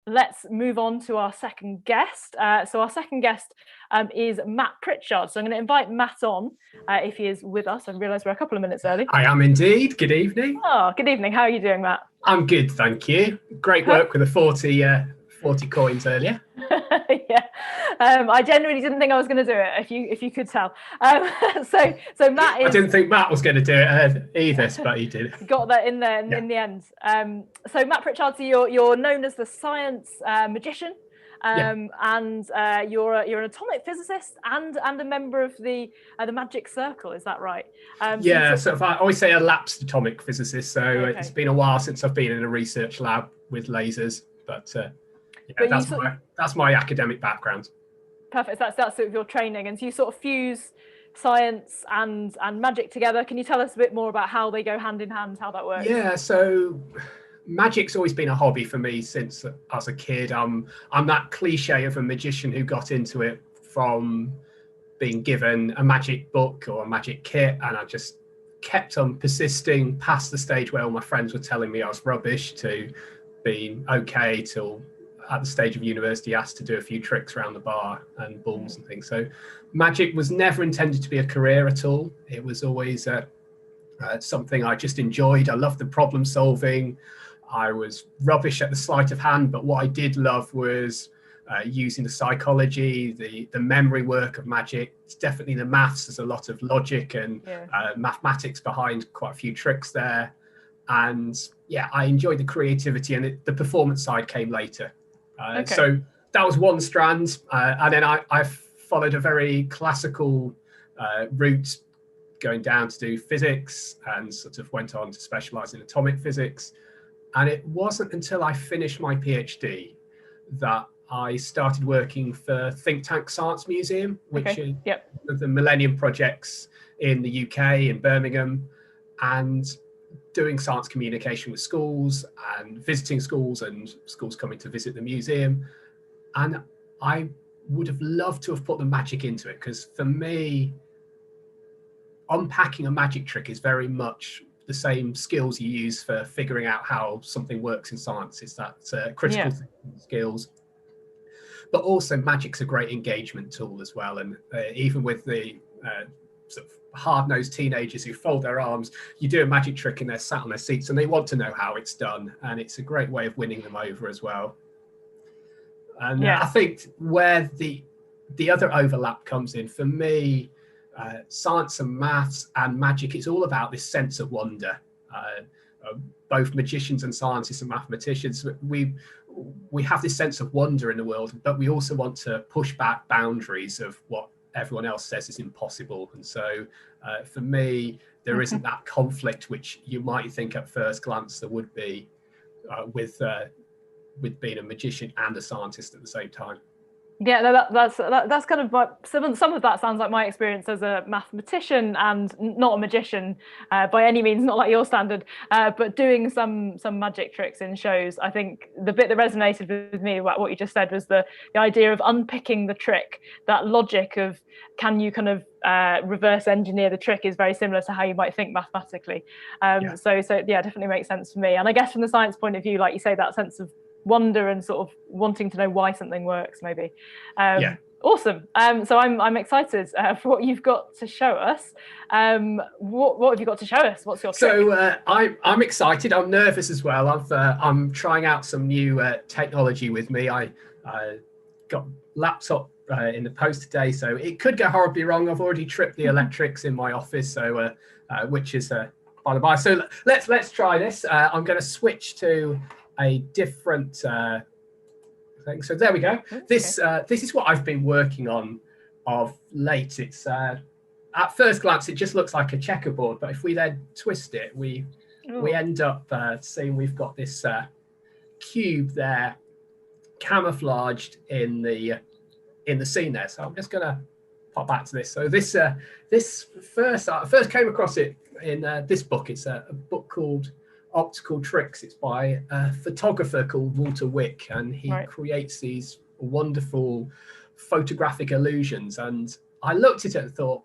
let's move on to our second guest. So our second guest is Matt Pritchard. So I'm going to invite Matt on if he is with us. I realise we're a couple of minutes early. I am indeed. Good evening. Oh, good evening. How are you doing, Matt? I'm good, thank you. Great work with the 40 coins earlier. Yeah, I genuinely didn't think I was going to do it. If you could tell. So Matt is. I didn't think Matt was going to do it either, but he did. Got that in there in the end. So Matt Pritchard, so you're known as the science magician. And you're an atomic physicist and a member of the Magic Circle. Is that right? So I always say a lapsed atomic physicist. So It's been a while since I've been in a research lab with lasers, but that's my academic background. Perfect. That's sort of your training, and so you sort of fuse science and magic together. Can you tell us a bit more about how they go hand in hand, how that works? Yeah, so magic's always been a hobby for me since I was a kid. I'm that cliche of a magician who got into it from being given a magic book or a magic kit, and I just kept on persisting past the stage where all my friends were telling me I was rubbish to being okay till at the stage of university asked to do a few tricks around the bar and balls and things. So magic was never intended to be a career at all. It was always something I just enjoyed. I loved the problem solving. I was rubbish at the sleight of hand, but what I did love was using the psychology, the memory work of magic. It's definitely the maths. There's a lot of logic and mathematics behind quite a few tricks there. And yeah, I enjoyed the creativity, and the performance side came later. So that was one strand. And then I followed a very classical route, going down to do physics, and sort of went on to specialize in atomic physics. And it wasn't until I finished my PhD that I started working for Think Tank Science Museum, which is one of the Millennium Projects in the UK, in Birmingham, and doing science communication with schools and visiting schools and schools coming to visit the museum. And I would have loved to have put the magic into it, because for me, unpacking a magic trick is very much the same skills you use for figuring out how something works in science. It's that critical thinking skills. But also magic's a great engagement tool as well. And even with the sort of hard-nosed teenagers who fold their arms, you do a magic trick and they're sat on their seats and they want to know how it's done. And it's a great way of winning them over as well. And I think where the other overlap comes in, for me, science and maths and magic, it's all about this sense of wonder. Both magicians and scientists and mathematicians, we have this sense of wonder in the world, but we also want to push back boundaries of what everyone else says is impossible. And so for me, there isn't that conflict which you might think at first glance there would be with being a magician and a scientist at the same time. Yeah, no, that's kind of some of that sounds like my experience as a mathematician and not a magician by any means, not like your standard, but doing some magic tricks in shows. I think the bit that resonated with me about what you just said was the idea of unpicking the trick. That logic of can you kind of reverse engineer the trick is very similar to how you might think mathematically. So definitely makes sense for me. And I guess from the science point of view, like you say, that sense of wonder and sort of wanting to know why something works, maybe. Awesome. So I'm excited for what you've got to show us. What have you got to show us? What's your trick? So I'm excited. I'm nervous as well. I'm trying out some new technology with me. I got laptop in the post today, so it could go horribly wrong. I've already tripped the electrics in my office, so which is by the by. So let's try this. I'm going to switch to a different thing. So there we go. Okay. This is what I've been working on of late. It's at first glance it just looks like a checkerboard, but if we then twist it, we end up seeing we've got this cube there camouflaged in the scene there. So I'm just gonna pop back to this. So this I first came across it in this book. It's a book called Optical Tricks. It's by a photographer called Walter Wick, and he creates these wonderful photographic illusions. And I looked at it and thought,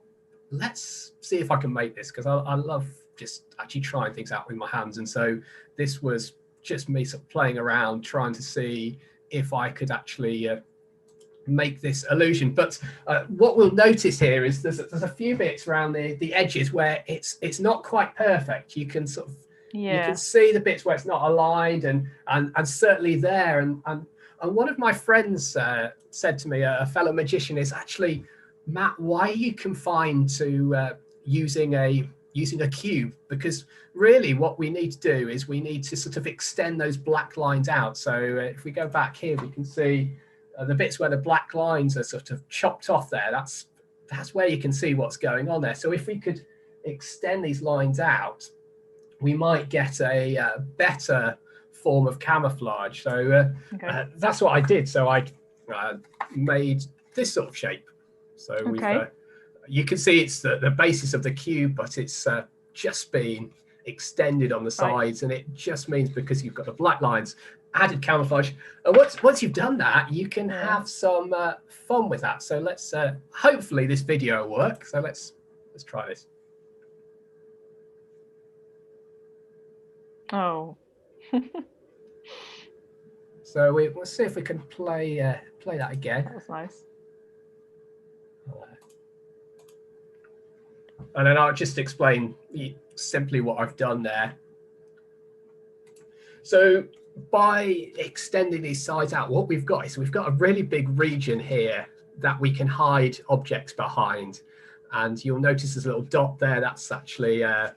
let's see if I can make this, because I love just actually trying things out with my hands. And so this was just me sort of playing around, trying to see if I could actually make this illusion. But what we'll notice here is there's a few bits around the edges where it's not quite perfect. You can sort of you can see the bits where it's not aligned, and certainly there. And one of my friends said to me, a fellow magician, is actually, Matt, why are you confined to using a cube? Because really what we need to do is we need to sort of extend those black lines out. So if we go back here, we can see the bits where the black lines are sort of chopped off there. That's where you can see what's going on there. So if we could extend these lines out, we might get a better form of camouflage. So that's what I did. So I made this sort of shape. So we've you can see it's the basis of the cube, but it's just been extended on the sides, and it just means, because you've got the black lines, added camouflage. And once you've done that, you can have some fun with that. So let's hopefully this video will work. So let's try this. Oh. So we'll see if we can play that again. That was nice. And then I'll just explain simply what I've done there. So by extending these sides out, what we've got is we've got a really big region here that we can hide objects behind. And you'll notice there's a little dot there. That's actually a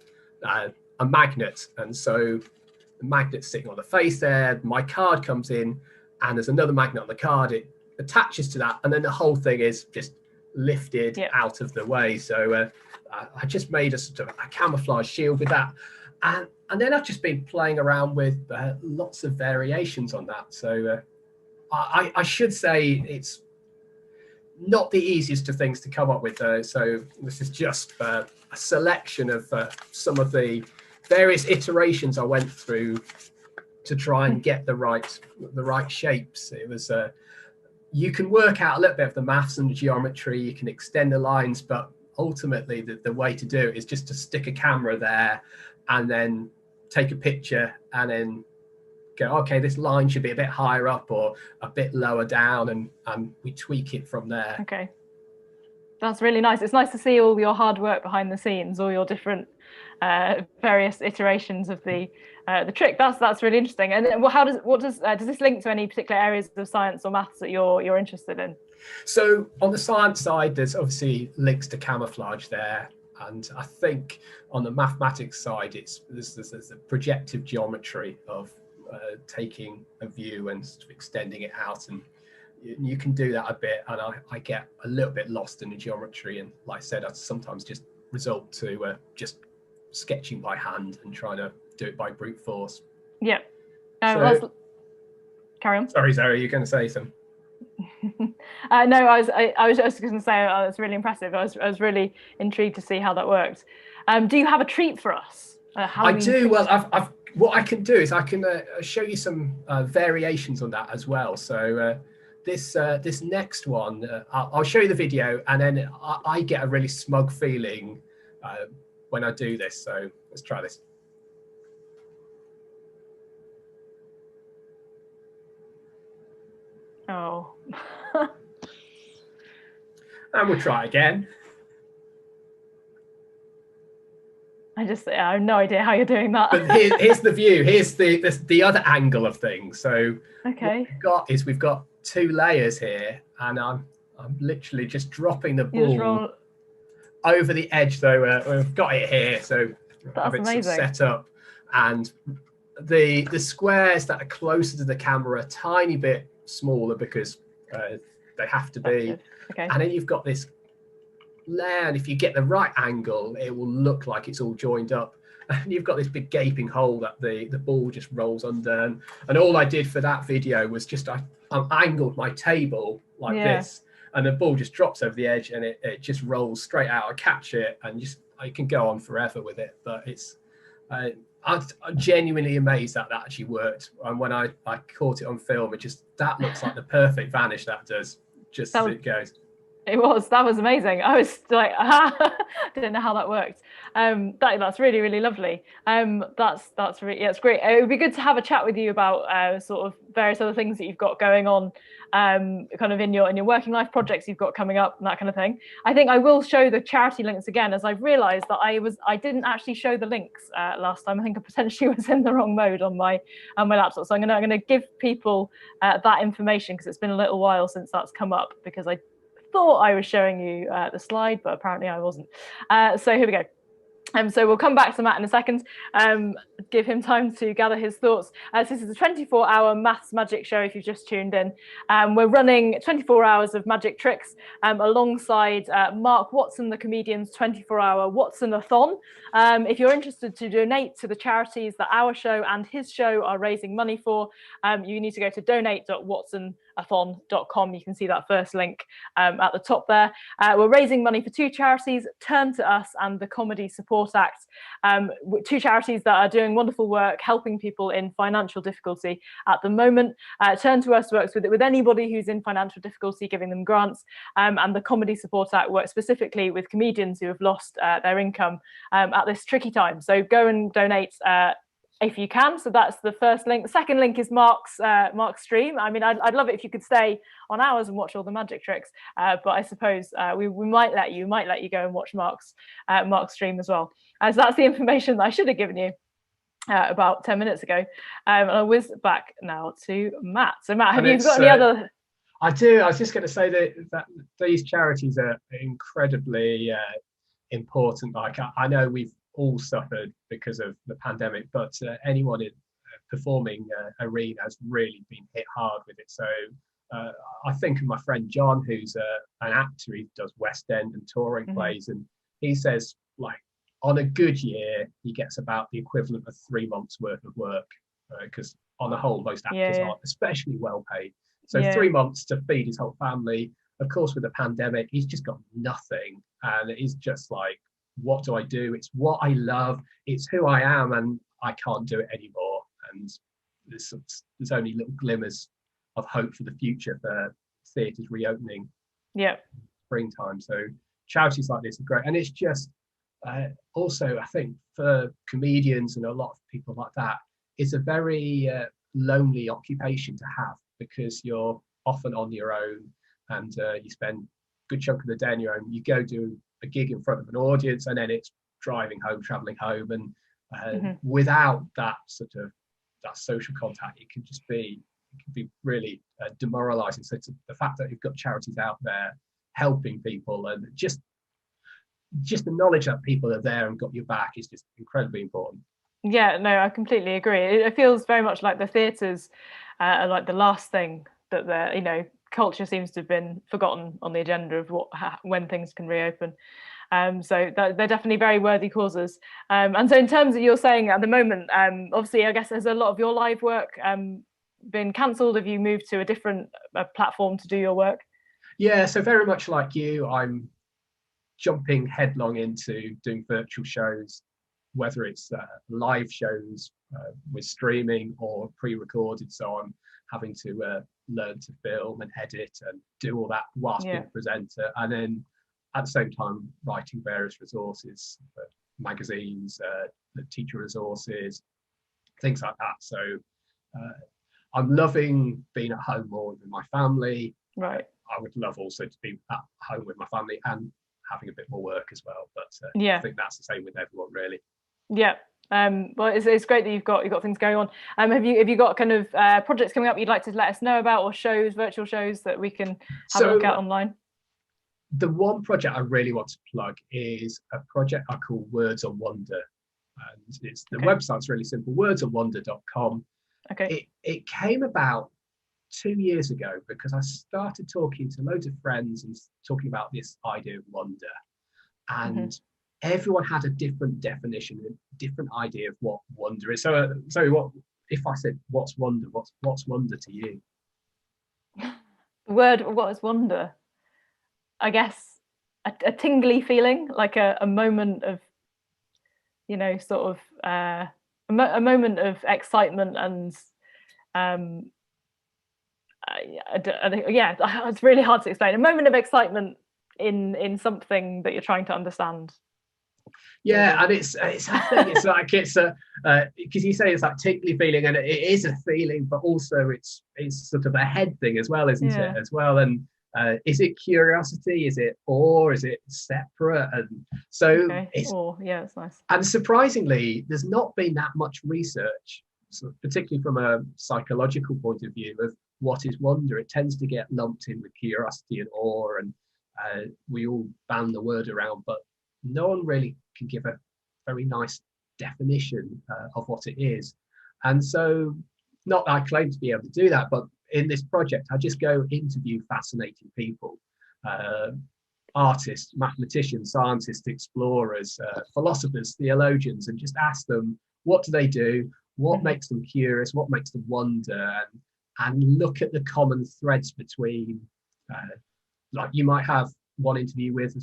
magnet. And so the magnet's sitting on the face there. My card comes in, and there's another magnet on the card. It attaches to that, and then the whole thing is just lifted out of the way. So I just made a sort of a camouflage shield with that, and then I've just been playing around with lots of variations on that. So I should say it's not the easiest of things to come up with. So this is just a selection of some of the various iterations I went through to try and get the right shapes. It was you can work out a little bit of the maths and the geometry. You can extend the lines, but ultimately the way to do it is just to stick a camera there and then take a picture and then go, okay, this line should be a bit higher up or a bit lower down, and we tweak it from there. Okay, that's really nice. It's nice to see all your hard work behind the scenes, all your different various iterations of the trick. That's really interesting. And does this link to any particular areas of science or maths that you're interested in? So on the science side, there's obviously links to camouflage there, and I think on the mathematics side, there's the projective geometry of taking a view and sort of extending it out, and you can do that a bit. And I get a little bit lost in the geometry, and like I said, I sometimes just resort to just sketching by hand and trying to do it by brute force. Yeah. Carry on. Sorry, Sarah, you're going to say something? No, I was just going to say it's really impressive. I was really intrigued to see how that worked. Do you have a treat for us? I do. Well, I've what I can do is I can show you some variations on that as well. So this next one, I'll show you the video, and then I get a really smug feeling when I do this. So let's try this. Oh. And we'll try again. I have no idea how you're doing that. But here's the view. Here's the other angle of things. So okay, what we've got two layers here, and I'm literally just dropping the ball over the edge. So we've got it here. So that's amazing. Set up, and the squares that are closer to the camera are a tiny bit smaller because they have to be. Okay. And then you've got this layer, and if you get the right angle, it will look like it's all joined up. And you've got this big gaping hole that the ball just rolls under. And all I did for that video was just I angled my table like this, and the ball just drops over the edge, and it just rolls straight out. I catch it, and I can go on forever with it. But it's I'm genuinely amazed that actually worked. And when I caught it on film, that looks like the perfect vanish. That does, just as it goes. That was amazing. I was like, didn't know how that worked. That's really, really lovely. That's really, yeah, it's great. It would be good to have a chat with you about sort of various other things that you've got going on, kind of in your working life, projects you've got coming up and that kind of thing. I think I will show the charity links again, as I've realised that I didn't actually show the links last time. I think I potentially was in the wrong mode on my laptop. So I'm gonna give people that information, because it's been a little while since that's come up, because I thought I was showing you the slide, but apparently I wasn't. So here we go. So we'll come back to Matt in a second, give him time to gather his thoughts. So this is a 24-hour maths magic show, if you've just tuned in. We're running 24 hours of magic tricks alongside Mark Watson, the comedian's 24-hour Watson-a-thon. If you're interested to donate to the charities that our show and his show are raising money for, you need to go to donate.watsonathon.com. You can see that first link at the top there. We're raising money for two charities, Turn to Us and the Comedy Support Act, two charities that are doing wonderful work helping people in financial difficulty at the moment. Turn to Us works with anybody who's in financial difficulty, giving them grants, and the Comedy Support Act works specifically with comedians who have lost their income at this tricky time. So go and donate if you can. So that's the first link. The second link is Mark's stream. I mean, I'd love it if you could stay on ours and watch all the magic tricks, but I suppose we might let you go and watch Mark's stream as well. So that's the information that I should have given you about 10 minutes ago. And I'll whiz back now to Matt. So Matt, have you got any other? I do. I was just going to say that these charities are incredibly important. Like I know we've all suffered because of the pandemic, but anyone in performing arena has really been hit hard with it. So I think of my friend John, who's an actor. He does West End and touring plays, and he says, like, on a good year he gets about the equivalent of 3 months worth of work, because on the whole most actors aren't especially well paid. So 3 months to feed his whole family. Of course, with the pandemic, he's just got nothing, and he's just like, what do I do? It's what I love, it's who I am, and I can't do it anymore. And there's only little glimmers of hope for the future for theatres reopening springtime. So charities like this are great. And it's just also, I think, for comedians and a lot of people like that, it's a very lonely occupation to have, because you're often on your own, and you spend a good chunk of the day on your own. You go do a gig in front of an audience, and then it's traveling home, and without that sort of that social contact, it can be really demoralizing. So the fact that you've got charities out there helping people, and just the knowledge that people are there and got your back, is just incredibly important. Yeah, no, I completely agree. It feels very much like the theatres are like the last thing that they're, culture seems to have been forgotten on the agenda of when things can reopen. So they're definitely very worthy causes. And so in terms of, you're saying at the moment, obviously, I guess, has a lot of your live work been cancelled? Have you moved to a different platform to do your work? Yeah, so very much like you, I'm jumping headlong into doing virtual shows, whether it's live shows with streaming or pre-recorded. So I'm having to learn to film and edit and do all that whilst being a presenter, and then at the same time writing various resources, magazines, teacher resources, things like that. So I'm loving being at home more with my family. Right. I would love also to be at home with my family and having a bit more work as well. But I think that's the same with everyone, really. Yeah. Well, it's great that you've got things going on. Have you got kind of projects coming up you'd like to let us know about, or virtual shows that we can have a look at online? The one project I really want to plug is a project I call Words on Wonder, and the website's really simple, wordsonwonder.com. Okay. It came about 2 years ago because I started talking to loads of friends and talking about this idea of wonder, and everyone had a different definition, a different idea of what wonder is. So what if I said, what's wonder? What's wonder to you? The word, what is wonder? I guess a tingly feeling, like a moment of, sort of a moment of excitement, and it's really hard to explain. A moment of excitement in something that you're trying to understand. Yeah, and it's I think it's like it's a because you say it's like tickly feeling, and it is a feeling, but also it's sort of a head thing as well, isn't it? As well, and is it curiosity? Is it awe? Is it separate? And so it's yeah, it's nice. And surprisingly, there's not been that much research, particularly from a psychological point of view, of what is wonder. It tends to get lumped in with curiosity and awe, and we all ban the word around, but no one really can give a very nice definition of what it is. And so, not that I claim to be able to do that, but in this project, I just go interview fascinating people, artists, mathematicians, scientists, explorers, philosophers, theologians, and just ask them, what do they do? What makes them curious? What makes them wonder? And look at the common threads between, like you might have one interview with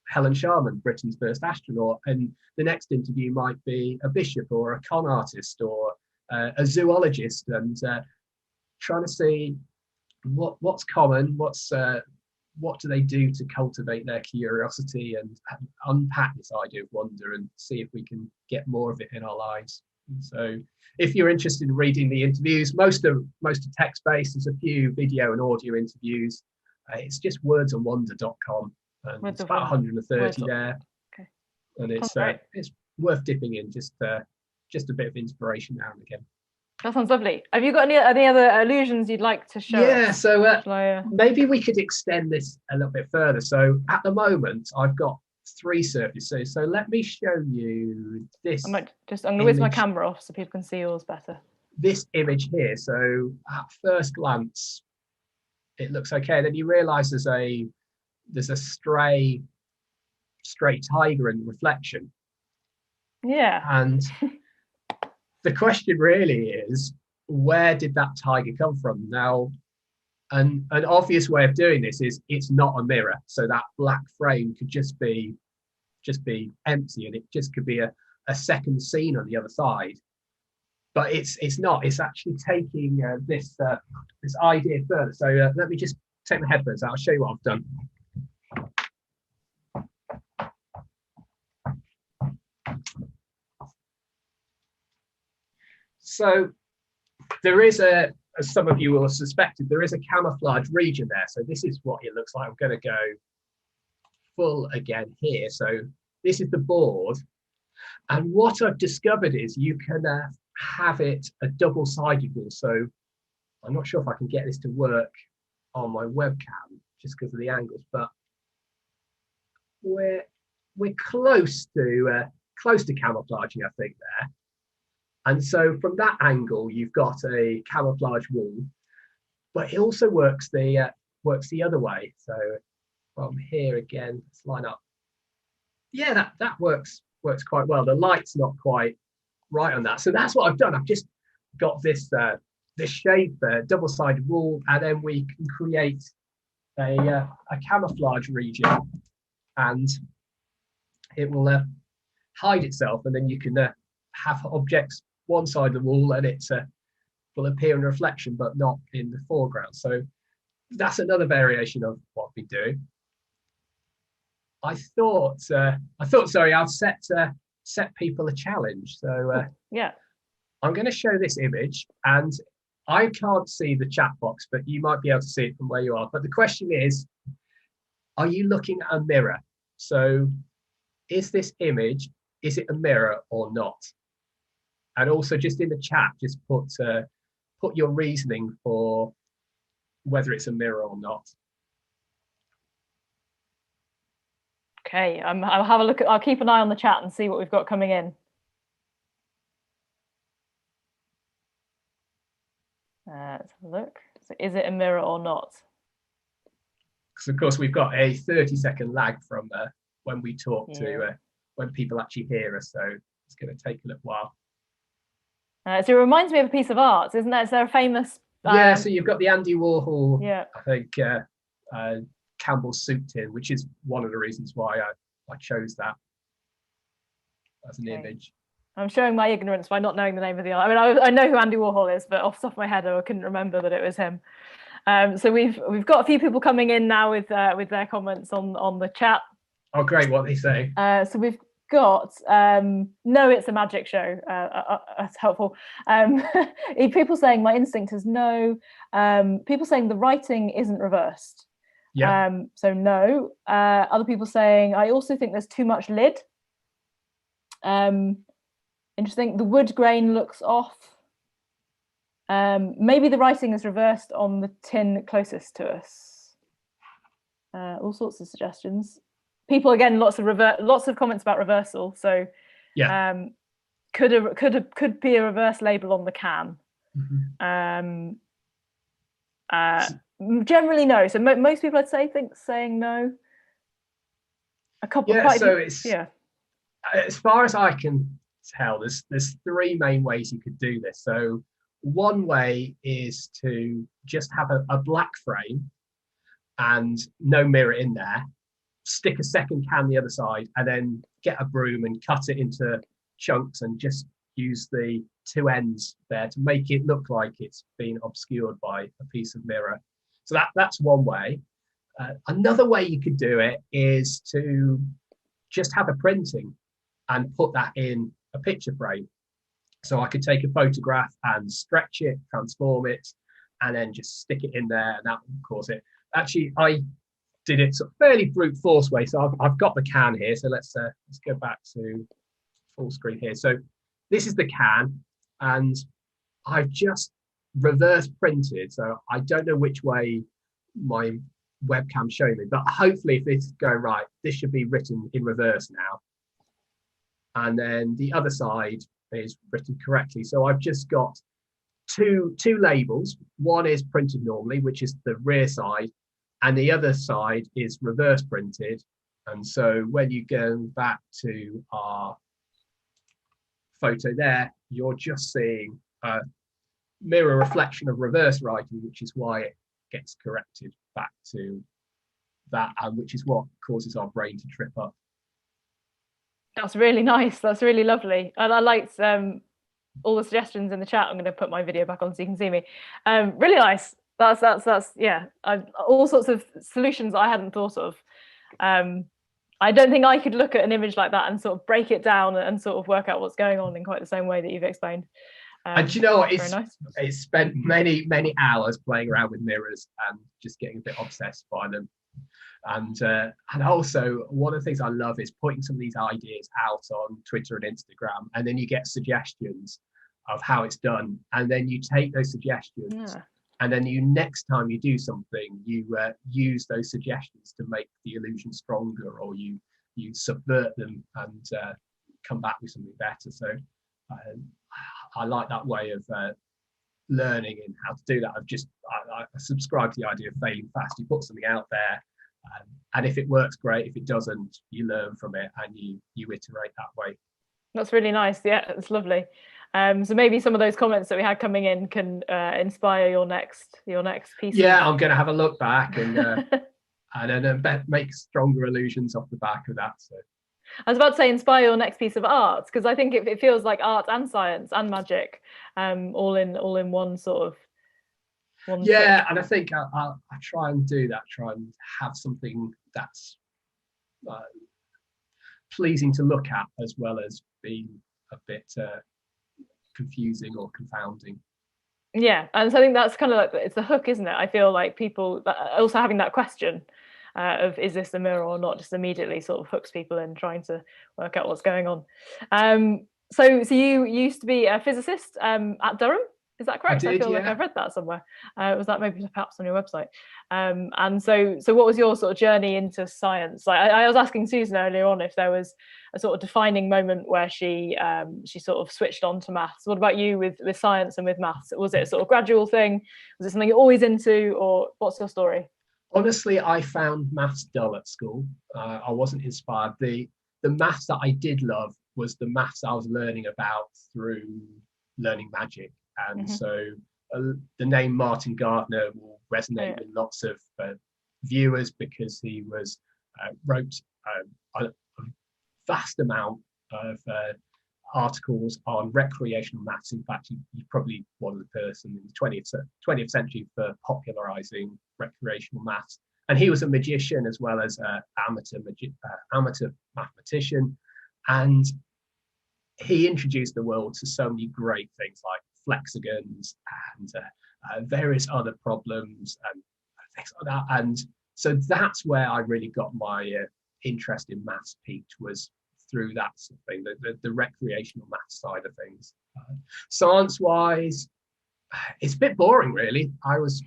Helen Sharman, Britain's first astronaut, and the next interview might be a bishop or a con artist or a zoologist, and trying to see what's common, what do they do to cultivate their curiosity and unpack this idea of wonder and see if we can get more of it in our lives. And so if you're interested in reading the interviews, most are text-based. There's a few video and audio interviews. It's just wordsonwonder.com, and it's about 130 there. Okay. And it's worth dipping in, just a bit of inspiration now and again. That sounds lovely. Have you got any other allusions you'd like to show us? Yeah, so maybe we could extend this a little bit further. So at the moment, I've got 3 surfaces. So let me show you this. I'm going to whiz my camera off so people can see yours better. This image here. So at first glance, it looks okay. Then you realise there's a stray tiger in the reflection. Yeah. And the question really is, where did that tiger come from? Now, an obvious way of doing this is it's not a mirror. So that black frame could just be empty, and it just could be a second scene on the other side. But it's not. It's actually taking this idea further. So let me just take my headphones out. I'll show you what I've done. So there is as some of you will have suspected, there is a camouflage region there. So this is what it looks like. I'm going to go full again here. So this is the board. And what I've discovered is you can have it a double-sided wall. So I'm not sure if I can get this to work on my webcam just because of the angles, but we're close to camouflaging, I think, there. And so from that angle, you've got a camouflage wall, but it also works the other way. So from here again, let's line up. Yeah, that works quite well. The light's not quite right on that. So that's what I've done. I've just got this shape, double-sided wall, and then we can create a camouflage region, and it will hide itself, and then you can have objects one side of the wall, and it will appear in reflection, but not in the foreground. So that's another variation of what we do. I thought, sorry, I've set people a challenge. So yeah, I'm going to show this image, and I can't see the chat box, but you might be able to see it from where you are. But the question is, are you looking at a mirror? So is this image, is it a mirror or not? And also just in the chat, just put your reasoning for whether it's a mirror or not. Okay, I'll have a look. I'll keep an eye on the chat and see what we've got coming in. Let's have a look. So is it a mirror or not? Because of course we've got a 30-second lag from when we talk to when people actually hear us, so it's going to take a little while. So it reminds me of a piece of art, isn't there? Is there a famous? Yeah, so you've got the Andy Warhol. Yeah. I think Campbell's soup tin, which is one of the reasons why I chose that as an image. I'm showing my ignorance by not knowing the name of the art. I mean, I know who Andy Warhol is, but off the top of my head, I couldn't remember that it was him. So we've got a few people coming in now with their comments on the chat. Oh, great! What are they saying? So we've got no, it's a magic show. That's helpful. People saying my instinct is no. People saying the writing isn't reversed. Yeah. So no. Other people saying I also think there's too much lid. Interesting. The wood grain looks off. Maybe the writing is reversed on the tin closest to us. All sorts of suggestions. People again, lots of comments about reversal. So yeah, could be a reverse label on the can. Generally no. So most people I'd say saying no. A couple. Yeah. So it's yeah. As far as I can tell, there's three main ways you could do this. So one way is to just have a black frame and no mirror in there, stick a second can the other side, and then get a broom and cut it into chunks and just use the two ends there to make it look like it's been obscured by a piece of mirror. So that's one way. Another way you could do it is to just have a printing and put that in a picture frame. So I could take a photograph and stretch it, transform it, and then just stick it in there, and that would cause it. Actually, I did it sort of fairly brute force way. So I've got the can here. So let's go back to full screen here. So this is the can, and I've just reverse printed. So I don't know which way my webcam's showing me, but hopefully if it's going right, this should be written in reverse now. And then the other side is written correctly. So I've just got two labels. One is printed normally, which is the rear side, and the other side is reverse printed. And so when you go back to our photo there, you're just seeing a mirror reflection of reverse writing, which is why it gets corrected back to that, and which is what causes our brain to trip up. That's really nice. That's really lovely. And I liked all the suggestions in the chat. I'm going to put my video back on so you can see me. Really nice. That's yeah. All sorts of solutions I hadn't thought of. I don't think I could look at an image like that and sort of break it down and sort of work out what's going on in quite the same way that you've explained. And you know what? Nice. It's spent many hours playing around with mirrors and just getting a bit obsessed by them. And also one of the things I love is putting some of these ideas out on Twitter and Instagram, and then you get suggestions of how it's done, and then you take those suggestions, and then next time you do something, you use those suggestions to make the illusion stronger, or you subvert them and come back with something better. So I like that way of learning and how to do that. I subscribe to the idea of failing fast. You put something out there. And if it works, great. If it doesn't, you learn from it and you iterate that way. That's really nice. Yeah, it's lovely. So maybe some of those comments that we had coming in can inspire your next piece. Yeah, I'm going to have a look back and then make stronger illusions off the back of that. So I was about to say inspire your next piece of art, because I think it feels like art and science and magic, all in one sort of. Yeah, and I think I try and do that. Try and have something that's pleasing to look at, as well as being a bit confusing or confounding. Yeah, and so I think that's kind of like it's the hook, isn't it? I feel like people also having that question of is this a mirror or not, just immediately sort of hooks people in trying to work out what's going on. So you used to be a physicist at Durham. Is that correct? I feel like I've read that somewhere. Was that maybe perhaps on your website? And so what was your sort of journey into science? Like I was asking Susan earlier on if there was a sort of defining moment where she sort of switched on to maths. What about you with science and with maths? Was it a sort of gradual thing? Was it something you're always into, or what's your story? Honestly, I found maths dull at school. I wasn't inspired. The maths that I did love was the maths I was learning about through learning magic. And so the name Martin Gardner will resonate with lots of viewers, because he wrote a vast amount of articles on recreational maths. In fact, you're probably one of the person in the 20th century for popularizing recreational maths. And he was a magician as well as an amateur mathematician. And he introduced the world to so many great things like flexagons and various other problems and things like that. And so that's where I really got my interest in maths peaked, was through that sort of thing, the recreational maths side of things. Science-wise, it's a bit boring, really. I was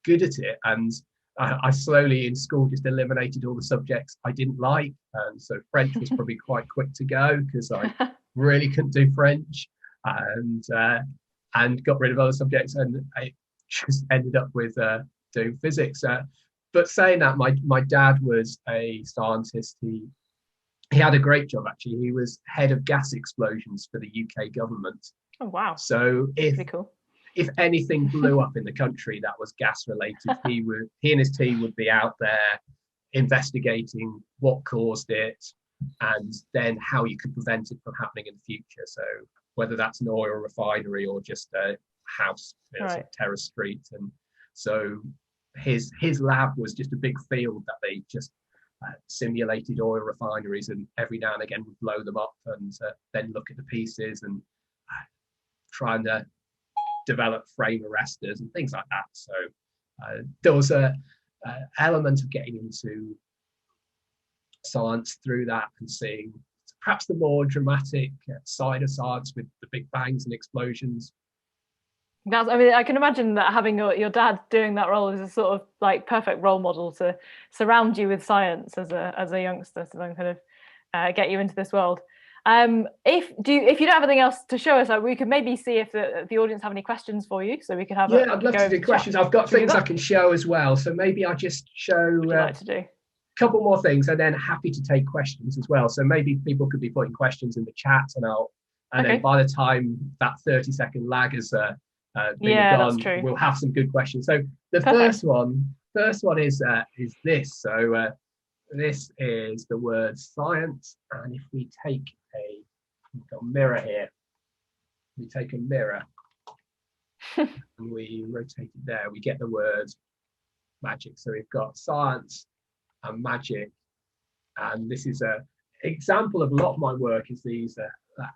good at it, and I slowly in school just eliminated all the subjects I didn't like, and so French was probably quite quick to go because I really couldn't do French, and got rid of other subjects, and I just ended up with doing physics. But saying that, my dad was a scientist. He had a great job, actually. He was head of gas explosions for the UK government. Oh, wow. So if anything blew up in the country that was gas related, he and his team would be out there investigating what caused it and then how you could prevent it from happening in the future. So whether that's an oil refinery or just a house, right, terrace street. And so his lab was just a big field that they just simulated oil refineries, and every now and again would blow them up and then look at the pieces and try and develop frame arresters and things like that. So there was a element of getting into science through that and seeing perhaps the more dramatic side of science with the big bangs and explosions. I mean, I can imagine that having your dad doing that role is a sort of like perfect role model to surround you with science as a youngster, to then kind of get you into this world. If you don't have anything else to show us, we could maybe see if the audience have any questions for you, so we could have. I'd love to do questions. I've got things I can show as well, so maybe I'll just show like to do a couple more things, and then happy to take questions as well. So maybe people could be putting questions in the chat, and then by the time that 30-second lag is gone, that's true. We'll have some good questions. So the first one is this. So this is the word science, and if we take a mirror here, we take a mirror and we rotate it there, we get the word magic. So we've got science and magic, and this is an example of a lot of my work is these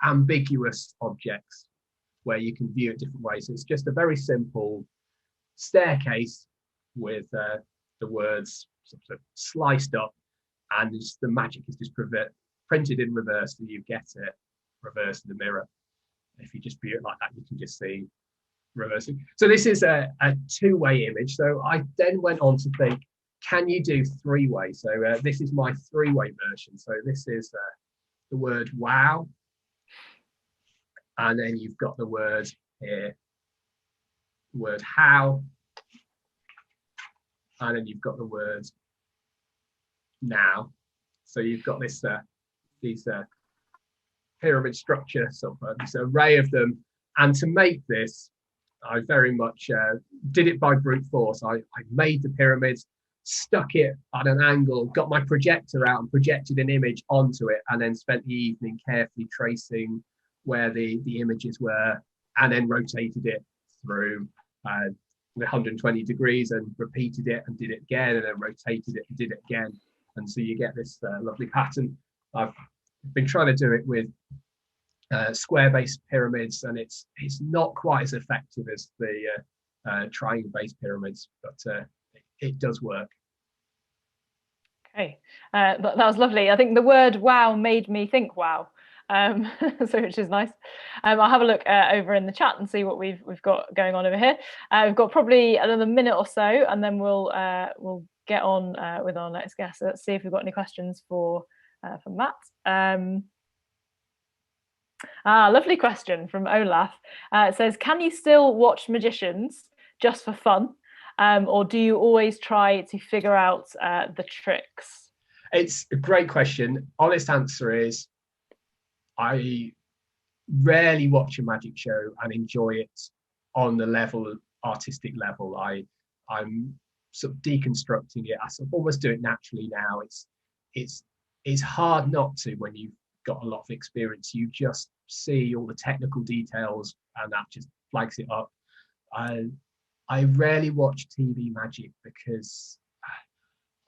ambiguous objects where you can view it different ways. So it's just a very simple staircase with the words sort of sliced up, and the magic is just printed in reverse, so you get it reversed in the mirror. If you just view it like that, you can just see reversing. So this is a two-way image. So I then went on to think, can you do three-way? So this is my three-way version. So this is the word wow, and then you've got the word here, word how, and then you've got the word now. So you've got this these pyramid structure, sort of this array of them. And to make this, I very much did it by brute force. I made the pyramids, stuck it at an angle, got my projector out and projected an image onto it, and then spent the evening carefully tracing where the images were, and then rotated it through 120 degrees and repeated it and did it again, and then rotated it and did it again. And so you get this lovely pattern. I've been trying to do it with square-based pyramids, and it's not quite as effective as the triangle-based pyramids, but it does work. Okay, that was lovely. I think the word wow made me think wow. So which is nice. I'll have a look over in the chat and see what we've got going on over here. We've got probably another minute or so, and then we'll get on with our next guest. Let's see if we've got any questions for Matt. Lovely question from Olaf. It says, can you still watch magicians just for fun, or do you always try to figure out the tricks? It's a great question. Honest answer is, I rarely watch a magic show and enjoy it on the artistic level. I'm sort of deconstructing it. I sort of almost do it naturally now. It's hard not to when you've got a lot of experience, you just see all the technical details, and that just flags it up. I rarely watch TV Magic because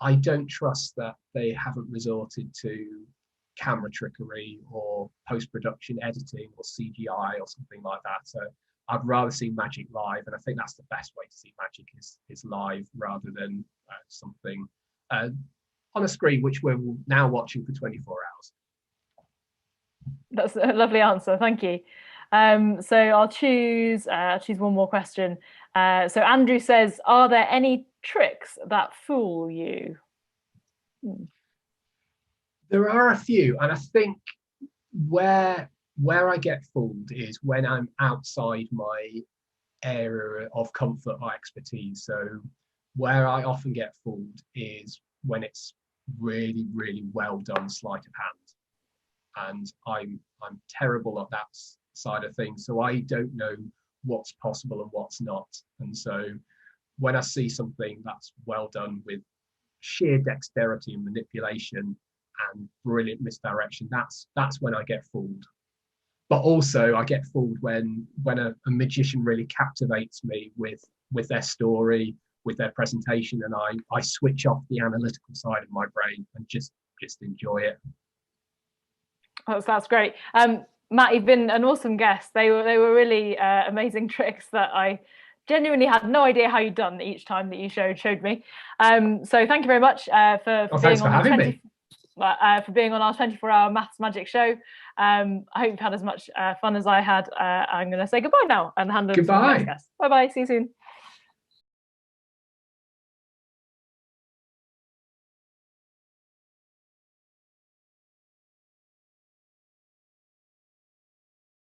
I don't trust that they haven't resorted to camera trickery or post-production editing or CGI or something like that. So I'd rather see Magic live, and I think that's the best way to see Magic is live rather than something on a screen, which we're now watching for 24 hours. That's a lovely answer. Thank you. So I'll choose one more question. So Andrew says, are there any tricks that fool you? There are a few, and I think where I get fooled is when I'm outside my area of comfort or expertise. So where I often get fooled is when it's really, really well done sleight of hand, and I'm terrible at that side of things. So I don't know what's possible and what's not. And so when I see something that's well done with sheer dexterity and manipulation and brilliant misdirection, that's when I get fooled. But also I get fooled when a magician really captivates me with their story, with their presentation, and I switch off the analytical side of my brain and just enjoy it. That's great. Matt, you've been an awesome guest. They were really amazing tricks that I genuinely had no idea how you'd done each time that you showed me. So thank you very much for being on our 24-hour Maths Magic show. I hope you've had as much fun as I had. I'm going to say goodbye now and hand over to the next guest. Bye bye. See you soon.